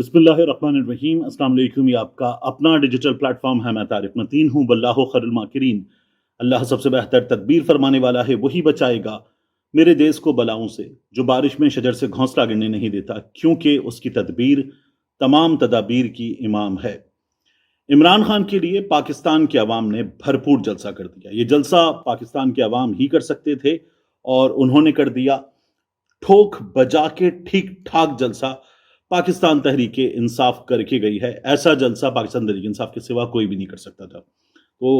بسم اللہ الرحمن الرحیم۔ السلام علیکم۔ یہ آپ کا اپنا ڈیجیٹل پلیٹ فارم ہے۔ میں طارق متین ہوں۔ واللہ خیر الماکرین۔ اللہ سب سے بہتر تدبیر فرمانے والا ہے، وہی بچائے گا میرے دیس کو بلاؤں سے، جو بارش میں شجر سے گھونسلہ گرنے نہیں دیتا، کیونکہ اس کی تدبیر تمام تدابیر کی امام ہے۔ عمران خان کے لیے پاکستان کے عوام نے بھرپور جلسہ کر دیا۔ یہ جلسہ پاکستان کے عوام ہی کر سکتے تھے اور انہوں نے کر دیا۔ ٹھوک بجا کے ٹھیک ٹھاک جلسہ پاکستان تحریک انصاف کر کے گئی ہے۔ ایسا جلسہ پاکستان تحریک انصاف کے سوا کوئی بھی نہیں کر سکتا تھا۔ تو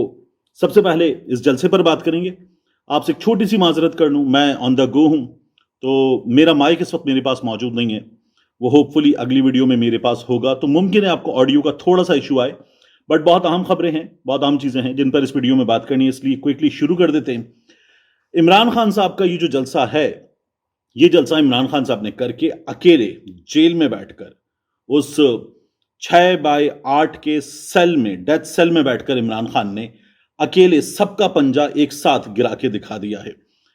سب سے پہلے اس جلسے پر بات کریں گے۔ آپ سے ایک چھوٹی سی معذرت کر لوں، میں آن دا گو ہوں، تو میرا مائک اس وقت میرے پاس موجود نہیں ہے۔ وہ ہوپ فلی اگلی ویڈیو میں میرے پاس ہوگا، تو ممکن ہے آپ کو آڈیو کا تھوڑا سا ایشو آئے، بٹ بہت اہم خبریں ہیں، بہت اہم چیزیں ہیں جن پر اس ویڈیو میں بات کرنی ہے، اس لیے کوئکلی شروع کر دیتے ہیں۔ عمران خان صاحب کا یہ جو جلسہ ہے، یہ جلسہ عمران خان صاحب نے کر کے اکیلے جیل میں بیٹھ کر اس 6x8 کے سیل میں، ڈیتھ سیل میں بیٹھ کر عمران خان نے اکیلے سب کا پنجہ ایک ساتھ گرا کے دکھا دیا ہے۔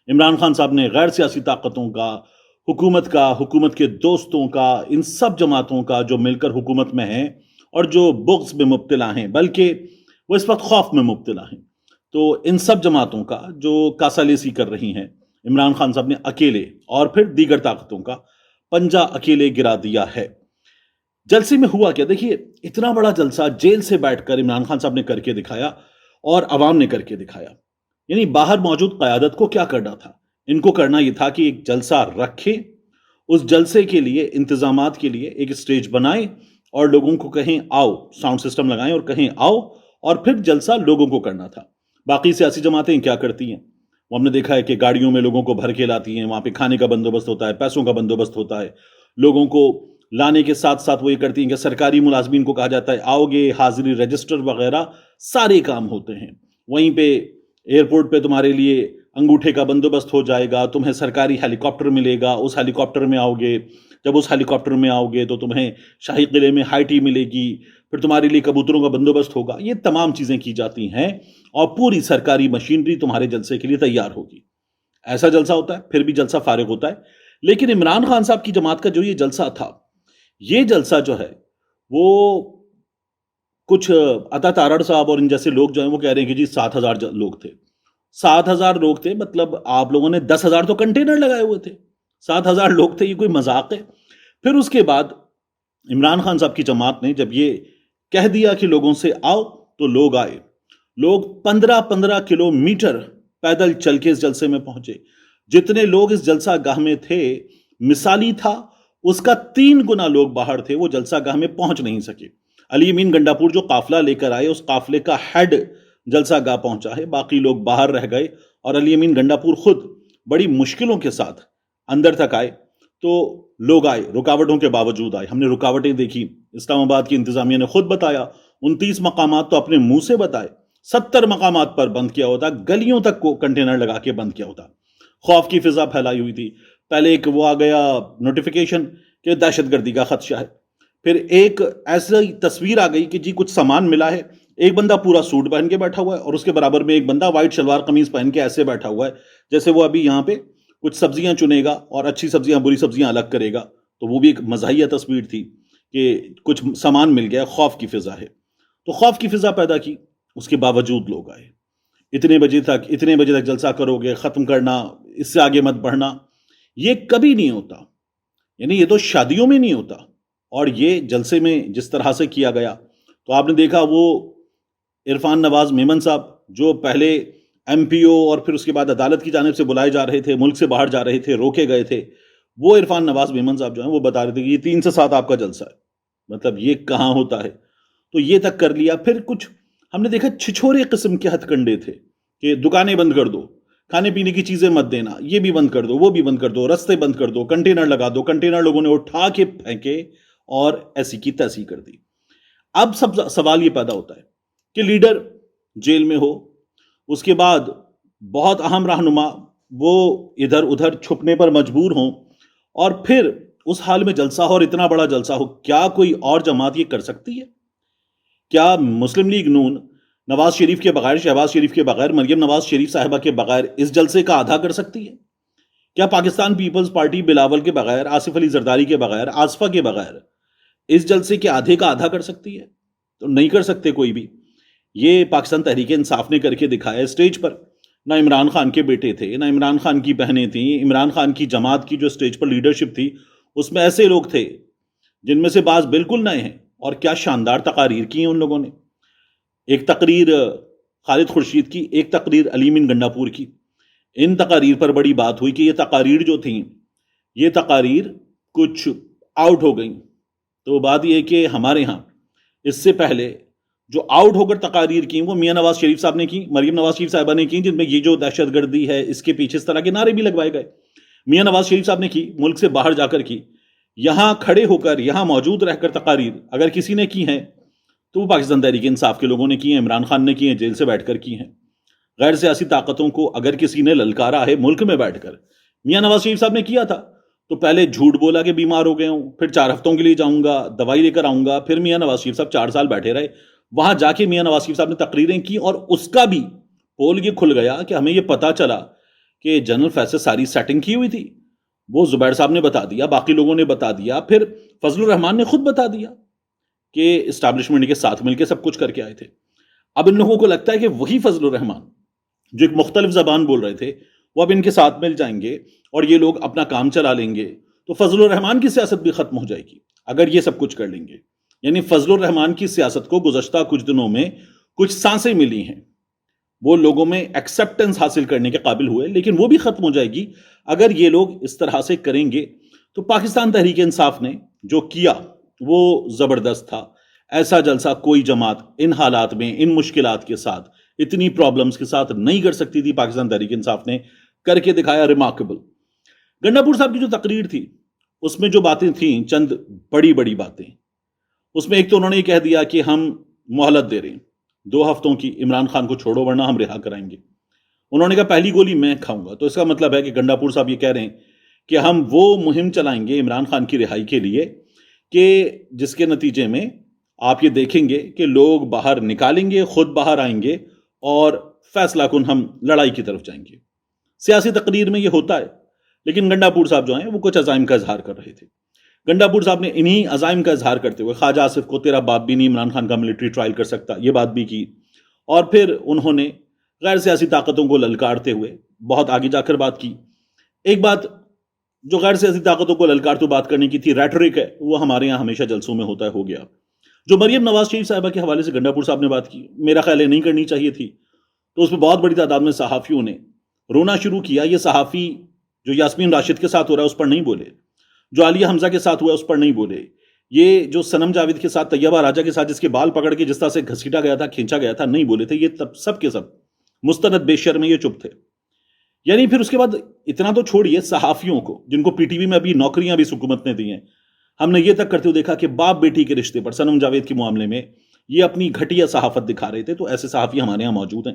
عمران خان صاحب نے غیر سیاسی طاقتوں کا، حکومت کے دوستوں کا، ان سب جماعتوں کا جو مل کر حکومت میں ہیں اور جو بغض میں مبتلا ہیں، بلکہ وہ اس وقت خوف میں مبتلا ہیں، تو ان سب جماعتوں کا جو کاسالیسی کر رہی ہیں، عمران خان صاحب نے اکیلے اور پھر دیگر طاقتوں کا پنجہ اکیلے گرا دیا ہے۔ جلسے میں ہوا کیا؟ دیکھیے، اتنا بڑا جلسہ جیل سے بیٹھ کر عمران خان صاحب نے کر کے دکھایا اور عوام نے کر کے دکھایا۔ یعنی باہر موجود قیادت کو کیا کرنا تھا؟ ان کو کرنا یہ تھا کہ ایک جلسہ رکھے، اس جلسے کے لیے انتظامات کے لیے ایک سٹیج بنائے اور لوگوں کو کہیں آؤ، ساؤنڈ سسٹم لگائیں اور کہیں آؤ، اور پھر جلسہ لوگوں کو کرنا تھا۔ باقی سیاسی جماعتیں کیا کرتی ہیں؟ وہ ہم نے دیکھا ہے کہ گاڑیوں میں لوگوں کو بھر کے لاتی ہیں، وہاں پہ کھانے کا بندوبست ہوتا ہے، پیسوں کا بندوبست ہوتا ہے، لوگوں کو لانے کے ساتھ ساتھ وہ یہ کرتی ہیں کہ سرکاری ملازمین کو کہا جاتا ہے آؤ گے، حاضری رجسٹر وغیرہ سارے کام ہوتے ہیں۔ وہیں پہ ایئرپورٹ پہ تمہارے لیے انگوٹھے کا بندوبست ہو جائے گا، تمہیں سرکاری ہیلی کاپٹر ملے گا، اس ہیلی کاپٹر میں آؤ گے، جب اس ہیلی کاپٹر میں آؤ گے تو تمہیں شاہی قلعے میں ہائی ٹی ملے گی، پھر تمہارے لیے کبوتروں کا بندوبست ہوگا۔ یہ تمام چیزیں کی جاتی ہیں اور پوری سرکاری مشینری تمہارے جلسے کے لیے تیار ہوگی۔ ایسا جلسہ ہوتا ہے، پھر بھی جلسہ فارغ ہوتا ہے۔ لیکن عمران خان صاحب کی جماعت کا جو یہ جلسہ تھا، یہ جلسہ جو ہے وہ کچھ عطا تارڑ صاحب اور ان جیسے لوگ جو ہیں وہ کہہ رہے ہیں کہ جی 7,000 لوگ تھے۔ 7,000 لوگ تھے، مطلب آپ لوگوں نے 10,000 تو کنٹینر لگائے ہوئے تھے۔ 7,000 لوگ تھے، یہ کوئی مذاق ہے؟ پھر اس کے بعد عمران خان صاحب کی جماعت نے جب یہ کہہ دیا کہ لوگوں سے آؤ، تو لوگ آئے۔ لوگ 15 کلومیٹر پیدل چل کے اس جلسے میں پہنچے۔ جتنے لوگ اس جلسہ گاہ میں تھے، مثالی تھا، اس کا 3 گنا لوگ باہر تھے، وہ جلسہ گاہ میں پہنچ نہیں سکے۔ علی امین گنڈاپور جو قافلہ لے کر آئے، اس قافلے کا ہیڈ جلسہ گاہ پہنچا ہے، باقی لوگ باہر رہ گئے، اور علی امین گنڈاپور خود بڑی مشکلوں کے ساتھ اندر تک آئے۔ تو لوگ آئے، رکاوٹوں کے باوجود آئے۔ ہم نے رکاوٹیں دیکھی، اسلام آباد کی انتظامیہ نے خود بتایا، 29 مقامات تو اپنے منہ سے بتائے، 70 مقامات پر بند کیا ہوتا، گلیوں تک کو کنٹینر لگا کے بند کیا ہوتا۔ خوف کی فضا پھیلائی ہوئی تھی۔ پہلے ایک وہ آ گیا نوٹیفیکیشن کہ دہشت گردی کا خدشہ ہے، پھر ایک ایسی تصویر آ گئی کہ جی کچھ سامان ملا ہے، ایک بندہ پورا سوٹ پہن کے بیٹھا ہوا ہے اور اس کے برابر میں ایک بندہ وائٹ شلوار قمیض پہن کے ایسے بیٹھا ہوا ہے جیسے وہ ابھی یہاں پہ کچھ سبزیاں چنے گا اور اچھی سبزیاں بری سبزیاں الگ کرے گا۔ تو وہ بھی ایک مزاحیہ تصویر تھی کہ کچھ سامان مل گیا، خوف کی فضا ہے۔ تو خوف کی فضا پیدا کی، اس کے باوجود لوگ آئے۔ اتنے بجے تک جلسہ کرو گے، ختم کرنا، اس سے آگے مت بڑھنا، یہ کبھی نہیں ہوتا۔ یعنی یہ تو شادیوں میں نہیں ہوتا، اور یہ جلسے میں جس طرح سے کیا گیا، تو آپ نے دیکھا وہ عرفان نواز میمن صاحب جو پہلے ایم پی او اور پھر اس کے بعد عدالت کی جانب سے بلائے جا رہے تھے، ملک سے باہر جا رہے تھے، روکے گئے تھے، وہ عرفان نواز میمن صاحب جو ہیں وہ بتا رہے تھے کہ یہ 3 سے 7 آپ کا جلسہ ہے، مطلب یہ کہاں ہوتا ہے؟ تو یہ تک کر لیا۔ پھر کچھ ہم نے دیکھا چھچورے قسم کے ہتھ کنڈے تھے کہ دکانیں بند کر دو، کھانے پینے کی چیزیں مت دینا، یہ بھی بند کر دو، وہ بھی بند کر دو، رستے بند کر دو، کنٹینر لگا دو۔ کنٹینر لوگوں نے اٹھا کے پھینکے اور ایسی کی تیسی کر دی۔ اب سب سوال یہ پیدا ہوتا ہے کہ لیڈر جیل میں ہو، اس کے بعد بہت اہم رہنما وہ ادھر ادھر چھپنے پر مجبور ہوں، اور پھر اس حال میں جلسہ ہو اور اتنا بڑا جلسہ ہو، کیا کوئی اور جماعت یہ کر سکتی ہے؟ کیا مسلم لیگ نون نواز شریف کے بغیر، شہباز شریف کے بغیر، مریم نواز شریف صاحبہ کے بغیر اس جلسے کا آدھا کر سکتی ہے؟ کیا پاکستان پیپلز پارٹی بلاول کے بغیر، آصف علی زرداری کے بغیر، آصفہ کے بغیر اس جلسے کے آدھے کا آدھا کر سکتی ہے؟ تو نہیں کر سکتے کوئی بھی. یہ پاکستان تحریک انصاف نے کر کے دکھایا اسٹیج پر. نہ عمران خان کے بیٹے تھے، نہ عمران خان کی بہنیں تھیں. عمران خان کی جماعت کی جو اسٹیج پر لیڈرشپ تھی اس میں ایسے لوگ تھے جن میں سے بعض بالکل نئے ہیں، اور کیا شاندار تقاریر کی ہیں ان لوگوں نے. ایک تقریر خالد خورشید کی، ایک تقریر علی من گنڈا پور کی. ان تقاریر پر بڑی بات ہوئی کہ یہ تقاریر جو تھیں یہ تقاریر کچھ آؤٹ ہو گئیں. تو بات یہ کہ ہمارے ہاں اس سے پہلے جو آؤٹ ہو کر تقاریر کی وہ میاں نواز شریف صاحب نے کی، مریم نواز شریف صاحبہ نے کی، جن میں یہ جو دہشت گردی ہے اس کے پیچھے اس طرح کے نعرے بھی لگوائے گئے. میاں نواز شریف صاحب نے کی، ملک سے باہر جا کر کی. یہاں کھڑے ہو کر، یہاں موجود رہ کر تقاریر اگر کسی نے کی ہیں تو وہ پاکستان تحریک انصاف کے لوگوں نے کی ہیں، عمران خان نے کی ہیں، جیل سے بیٹھ کر کی ہیں. غیر سیاسی طاقتوں کو اگر کسی نے للکارا ہے ملک میں بیٹھ کر، میاں نواز شریف صاحب نے کیا تھا. تو پہلے جھوٹ بولا کہ بیمار ہو گئے ہوں، پھر 4 ہفتوں کے لیے جاؤں گا، دوائی لے کر آؤں گا. پھر میاں نواز شریف صاحب 4 سال بیٹھے رہے. وہاں جا کے میاں نواز شریف صاحب نے تقریریں کی، اور اس کا بھی پول یہ کھل گیا کہ ہمیں یہ پتا چلا کہ جنرل فیصل ساری سیٹنگ کی ہوئی تھی. وہ زبیر صاحب نے بتا دیا، باقی لوگوں نے بتا دیا، پھر فضل الرحمان نے خود بتا دیا کہ اسٹیبلشمنٹ کے ساتھ مل کے سب کچھ کر کے آئے تھے. اب ان لوگوں کو لگتا ہے کہ وہی فضل الرحمان جو ایک مختلف زبان بول رہے تھے وہ اب ان کے ساتھ مل جائیں گے اور یہ لوگ اپنا کام چلا لیں گے، تو فضل الرحمان کی سیاست بھی ختم ہو جائے گی اگر یہ سب کچھ کر لیں گے. یعنی فضل الرحمان کی سیاست کو گزشتہ کچھ دنوں میں کچھ سانسیں ملی ہیں، وہ لوگوں میں ایکسیپٹنس حاصل کرنے کے قابل ہوئے، لیکن وہ بھی ختم ہو جائے گی اگر یہ لوگ اس طرح سے کریں گے. تو پاکستان تحریک انصاف نے جو کیا وہ زبردست تھا. ایسا جلسہ کوئی جماعت ان حالات میں، ان مشکلات کے ساتھ، اتنی پرابلمز کے ساتھ نہیں کر سکتی تھی. پاکستان تحریک انصاف نے کر کے دکھایا، ریمارکیبل. گنڈا پور صاحب کی جو تقریر تھی اس میں جو باتیں تھیں چند بڑی بڑی باتیں. اس میں ایک تو انہوں نے یہ کہہ دیا کہ ہم مہلت دے رہے ہیں 2 ہفتوں کی، عمران خان کو چھوڑو ورنہ ہم رہا کرائیں گے. انہوں نے کہا پہلی گولی میں کھاؤں گا. تو اس کا مطلب ہے کہ گنڈا پور صاحب یہ کہہ رہے ہیں کہ ہم وہ مہم چلائیں گے عمران خان کی رہائی کے لیے کہ جس کے نتیجے میں آپ یہ دیکھیں گے کہ لوگ باہر نکالیں گے، خود باہر آئیں گے اور فیصلہ کن ہم لڑائی کی طرف جائیں گے. سیاسی تقریر میں یہ ہوتا ہے، لیکن گنڈا پور صاحب جو ہیں وہ کچھ عزائم کا اظہار کر رہے تھے. گنڈا پور صاحب نے انہی عزائم کا اظہار کرتے ہوئے خواجہ آصف کو تیرا باپ بھی نہیں عمران خان کا ملٹری ٹرائل کر سکتا یہ بات بھی کی. اور پھر انہوں نے غیر سیاسی طاقتوں کو للکارتے ہوئے بہت آگے جا کر بات کی. ایک بات جو غیر سیاسی طاقتوں کو للکارتے بات کرنے کی تھی، ریٹرک ہے، وہ ہمارے یہاں ہمیشہ جلسوں میں ہوتا ہے، ہو گیا. جو مریم نواز شریف صاحبہ کے حوالے سے گنڈا پور صاحب نے بات کی، میرا خیال ہے نہیں کرنی چاہیے تھی. تو اس میں بہت بڑی تعداد میں صحافیوں نے رونا شروع کیا. یہ صحافی جو یاسمین راشد کے ساتھ ہو رہا ہے اس پر نہیں بولے، جو عالیہ حمزہ کے ساتھ ہوا ہے اس پر نہیں بولے، یہ جو سنم جاوید کے ساتھ، طیبہ راجہ کے ساتھ جس کے بال پکڑ کے جس طرح سے گھسیٹا گیا تھا، کھینچا گیا تھا، نہیں بولے تھے. یہ سب کے سب مستند بے شرم میں یہ چپ تھے. یعنی پھر اس کے بعد اتنا تو چھوڑیے، صحافیوں کو جن کو پی ٹی وی میں ابھی نوکریاں بھی حکومت نے دی ہیں، ہم نے یہ تک کرتے ہوئے دیکھا کہ باپ بیٹی کے رشتے پر سنم جاوید کے معاملے میں یہ اپنی گھٹیا صحافت دکھا رہے تھے. تو ایسے صحافی ہمارے یہاں موجود ہیں.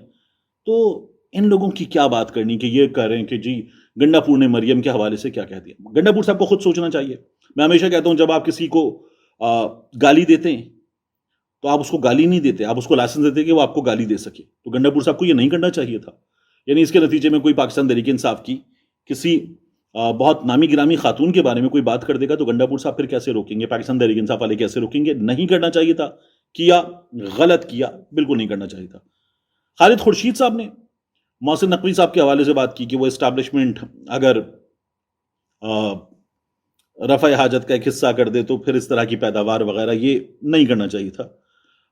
تو ان لوگوں کی کیا بات کرنی کہ یہ کہہ رہے ہیں کہ جی گنڈا پور نے مریم کے حوالے سے کیا کہہ دیا. گنڈا پور صاحب کو خود سوچنا چاہیے. میں ہمیشہ کہتا ہوں جب آپ کسی کو گالی دیتے ہیں تو آپ اس کو گالی نہیں دیتے، آپ اس کو لائسنس دیتے کہ وہ آپ کو گالی دے سکے. تو گنڈا پور صاحب کو یہ نہیں کرنا چاہیے تھا. یعنی اس کے نتیجے میں کوئی پاکستان تحریک انصاف کی کسی بہت نامی گرامی خاتون کے بارے میں کوئی بات کر دے گا تو گنڈا پور صاحب پھر کیسے روکیں گے؟ پاکستان تحریک انصاف والے کیسے روکیں گے؟ نہیں کرنا چاہیے تھا. کیا غلط کیا، بالکل نہیں کرنا چاہیے تھا. خالد خورشید صاحب نے محسن نقوی صاحب کے حوالے سے بات کی کہ وہ اسٹیبلشمنٹ اگر رفع حاجت کا ایک حصہ کر دے تو پھر اس طرح کی پیداوار وغیرہ یہ نہیں کرنا چاہیے تھا.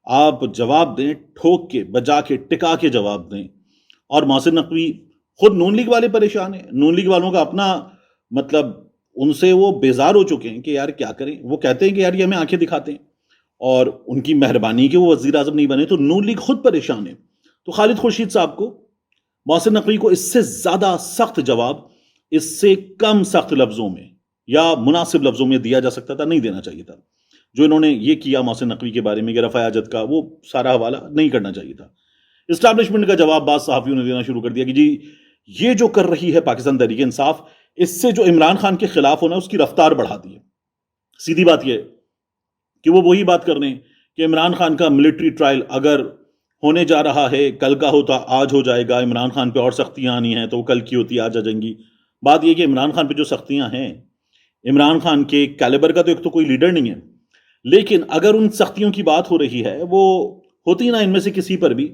آپ جواب دیں، ٹھوک کے، بجا کے، ٹکا کے جواب دیں. اور محسن نقوی خود نون لیگ والے پریشان ہیں. نون لیگ والوں کا اپنا مطلب ان سے وہ بیزار ہو چکے ہیں کہ یار کیا کریں. وہ کہتے ہیں کہ یار یہ ہمیں آنکھیں دکھاتے ہیں اور ان کی مہربانی کہ وہ وزیر اعظم نہیں بنے. تو نون لیگ خود پریشان ہے. تو خالد خورشید صاحب کو، محسن نقوی کو اس سے زیادہ سخت جواب اس سے کم سخت لفظوں میں یا مناسب لفظوں میں دیا جا سکتا تھا، نہیں دینا چاہیے تھا. جو انہوں نے یہ کیا محسن نقوی کے بارے میں کہ رفع حاجت کا، وہ سارا حوالہ نہیں کرنا چاہیے تھا. اسٹیبلشمنٹ کا جواب بعض صحافیوں نے دینا شروع کر دیا کہ جی یہ جو کر رہی ہے پاکستان تحریک انصاف، اس سے جو عمران خان کے خلاف ہونا اس کی رفتار بڑھا دی ہے. سیدھی بات یہ ہے کہ وہ وہی بات کر رہے ہیں کہ عمران خان کا ملٹری ٹرائل اگر ہونے جا رہا ہے، کل کا ہوتا آج ہو جائے گا. عمران خان پہ اور سختیاں آنی ہیں تو وہ کل کی ہوتی آج آ جائیں گی. بات یہ کہ عمران خان پہ جو سختیاں ہیں، عمران خان کے کیلیبر کا تو ایک تو کوئی لیڈر نہیں ہے. لیکن اگر ان سختیوں کی بات ہو رہی ہے وہ ہوتی نا ان میں سے کسی پر بھی،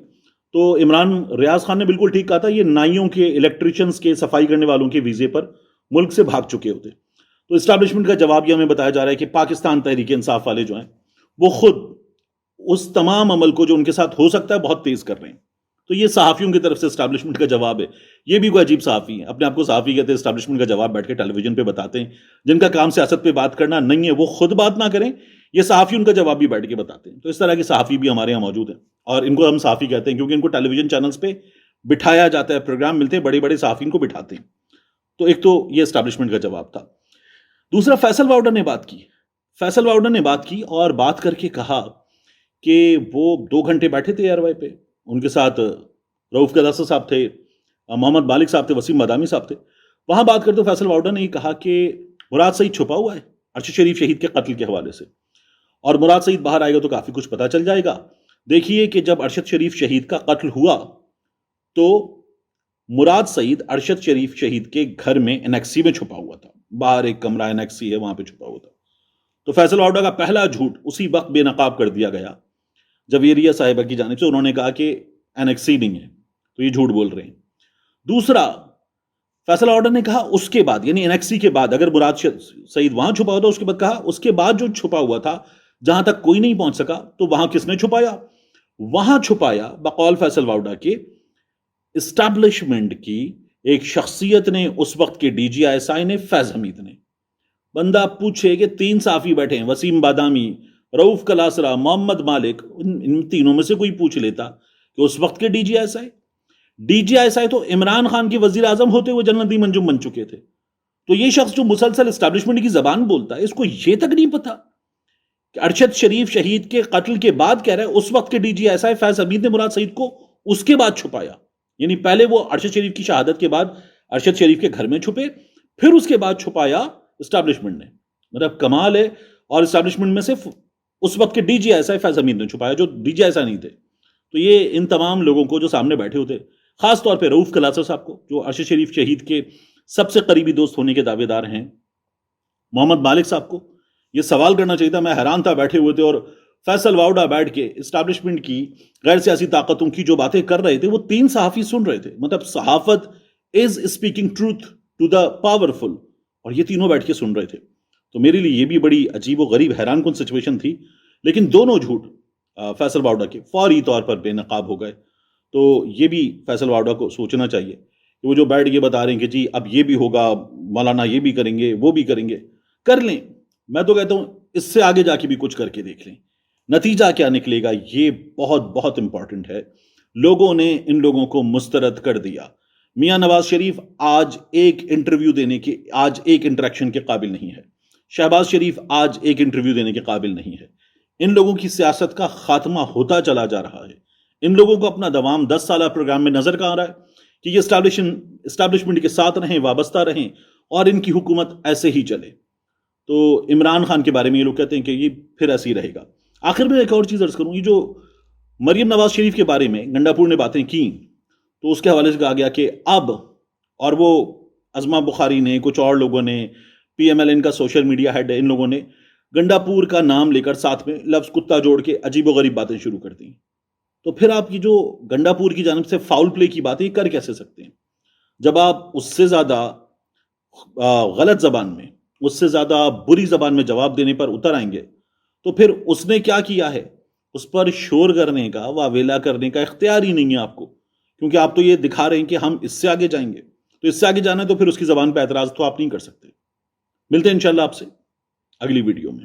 تو عمران ریاض خان نے بالکل ٹھیک کہا تھا، یہ نائیوں کے، الیکٹریشنز کے، صفائی کرنے والوں کے ویزے پر ملک سے بھاگ چکے ہوتے۔ تو اسٹیبلشمنٹ کا جواب یہ ہمیں بتایا جا رہا ہے کہ پاکستان تحریک انصاف والے جو ہیں وہ خود اس تمام عمل کو جو ان کے ساتھ ہو سکتا ہے بہت تیز کر رہے ہیں۔ تو یہ صحافیوں کی طرف سے اسٹیبلشمنٹ کا جواب ہے۔ یہ بھی کوئی عجیب صحافی ہیں، اپنے آپ کو صحافی کہتے ہیں، اسٹیبلشمنٹ کا جواب بیٹھ کے ٹیلی ویژن پہ بتاتے ہیں، جن کا کام سیاست پہ بات کرنا نہیں ہے وہ خود بات نہ کریں، یہ صحافی ان کا جواب بھی بیٹھ کے بتاتے ہیں۔ تو اس طرح کے صحافی بھی ہمارے یہاں موجود ہیں، اور ان کو ہم صحافی کہتے ہیں کیونکہ ان کو ٹیلی ویژن چینلز پہ بٹھایا جاتا ہے، پروگرام ملتے ہیں، بڑے بڑے صحافیوں کو بٹھاتے ہیں۔ تو ایک تو یہ اسٹیبلشمنٹ کا جواب تھا۔ دوسرا، فیصل واؤڈر نے بات کی۔ فیصل واؤڈر نے بات کی اور بات کر کے کہا کہ وہ 2 گھنٹے بیٹھے تھے ایئر وائی پہ، ان کے ساتھ رؤف قداسہ صاحب تھے، محمد مالک صاحب تھے، وسیم بادامی صاحب تھے۔ وہاں بات کرتے فیصل واؤڈر نے یہ کہا کہ مراد سعید چھپا ہوا ہے ارشد شریف شہید کے قتل کے حوالے سے، اور مراد سعید باہر آئے گا تو کافی کچھ پتہ چل جائے گا۔ دیکھیے کہ جب ارشد شریف شہید کا قتل ہوا تو مراد سعید ارشد شریف شہید کے گھر میں انیکسی میں چھپا ہوا تھا، باہر ایک کمرہ انیکسی ہے وہاں پہ چھپا ہوا تھا۔ تو فیصل واؤڈر کا پہلا جھوٹ اسی وقت بے نقاب کر دیا گیا جب ایریا صاحبہ کی جانب سے انہوں نے کہا کہ انیکسی نہیں ہے، تو یہ جھوٹ بول رہے ہیں۔ دوسرا، فیصل واؤڈر نے کہا اس کے بعد، یعنی انیکسی کے بعد اگر مراد سعید وہاں چھپا ہوا تھا، اس کے بعد کہا اس کے بعد جو چھپا ہوا تھا جہاں تک کوئی نہیں پہنچ سکا، تو وہاں کس نے چھپایا؟ وہاں چھپایا بقول فیصل واؤڈر کے اسٹیبلشمنٹ کی ایک شخصیت نے، اس وقت کے D G I S I نے، فیض حمید نے۔ بندہ پوچھے کہ 3 صحافی بیٹھے ہیں، وسیم بادامی، رؤف قداسہ، محمد مالک، ان تینوں میں سے کوئی پوچھ لیتا کہ اس وقت کے D G I S I تو عمران خان کے وزیر اعظم ہوتے ہوئے جنرل دی منجم بن چکے تھے۔ تو یہ شخص جو مسلسل اسٹیبلشمنٹ کی زبان بولتا ہے، اس کو یہ تک نہیں پتا کہ ارشد شریف شہید کے قتل کے بعد کہہ رہا ہے اس وقت کے ڈی جی ایس آئی فیض حمید نے مراد سعید کو اس کے بعد چھپایا، یعنی پہلے وہ ارشد شریف کی شہادت کے بعد ارشد شریف کے گھر میں چھپے، پھر اس کے بعد چھپایا اسٹیبلشمنٹ نے۔ مطلب کمال ہے۔ اور اسٹیبلشمنٹ میں صرف اس وقت کے ڈی جی ایس آئی فیض حمید نے چھپایا جو ڈی جی ایس آئی نہیں تھے۔ تو یہ ان تمام لوگوں کو جو سامنے بیٹھے ہوتے، خاص طور پہ رؤف قداسہ صاحب کو جو ارشد شریف شہید کے سب سے قریبی دوست ہونے کے دعوے دار ہیں، محمد مالک صاحب کو یہ سوال کرنا چاہیے تھا۔ میں حیران تھا، بیٹھے ہوئے تھے اور فیصل واؤڈر بیٹھ کے اسٹیبلشمنٹ کی غیر سیاسی طاقتوں کی جو باتیں کر رہے تھے وہ 3 صحافی سن رہے تھے۔ مطلب صحافت is speaking truth to the powerful, اور یہ تینوں بیٹھ کے سن رہے تھے۔ تو میرے لیے یہ بھی بڑی عجیب و غریب حیران کن سچویشن تھی، لیکن دونوں جھوٹ فیصل واؤڈر کے فوری طور پر بے نقاب ہو گئے۔ تو یہ بھی فیصل واؤڈر کو سوچنا چاہیے کہ وہ جو بیٹھ کے بتا رہے ہیں کہ جی اب یہ بھی ہوگا، مولانا یہ بھی کریں گے، وہ بھی کریں گے، کر لیں۔ میں تو کہتا ہوں اس سے آگے جا کے بھی کچھ کر کے دیکھ لیں، نتیجہ کیا نکلے گا یہ بہت بہت امپورٹنٹ ہے۔ لوگوں نے ان لوگوں کو مسترد کر دیا۔ میاں نواز شریف آج ایک انٹرویو دینے کے، آج ایک انٹریکشن کے قابل نہیں ہے۔ شہباز شریف آج ایک انٹرویو دینے کے قابل نہیں ہے۔ ان لوگوں کی سیاست کا خاتمہ ہوتا چلا جا رہا ہے۔ ان لوگوں کو اپنا دوام 10 سالہ پروگرام میں نظر کہاں رہا ہے کہ یہ اسٹیبلشمنٹ کے ساتھ رہیں، وابستہ رہیں، اور ان کی حکومت ایسے ہی چلے۔ تو عمران خان کے بارے میں یہ لوگ کہتے ہیں کہ یہ پھر ایسے ہی رہے گا۔ آخر میں ایک اور چیز عرض کروں، یہ جو مریم نواز شریف کے بارے میں گنڈا پور نے باتیں کی، تو اس کے حوالے سے کہا گیا کہ اب، اور وہ ازما بخاری نے، کچھ اور لوگوں نے، پی ایم ایل این کا سوشل میڈیا ہیڈ ہے، ان لوگوں نے گنڈا پور کا نام لے کر ساتھ میں لفظ کتا جوڑ کے عجیب و غریب باتیں شروع کر دیں۔ تو پھر آپ کی جو گنڈا پور کی جانب سے فاؤل پلے کی باتیں کر کیسے سکتے ہیں جب آپ اس سے زیادہ غلط زبان میں، اس سے زیادہ بری زبان میں جواب دینے پر اتر آئیں گے؟ تو پھر اس نے کیا کیا ہے، اس پر شور کرنے کا، واویلا کرنے کا اختیار ہی نہیں ہے آپ کو، کیونکہ آپ تو یہ دکھا رہے ہیں کہ ہم اس سے آگے جائیں گے۔ تو اس سے آگے جانا ہے تو پھر اس کی زبان پہ اعتراض تو آپ نہیں کر سکتے۔ ملتے ہیں انشاءاللہ آپ سے اگلی ویڈیو میں۔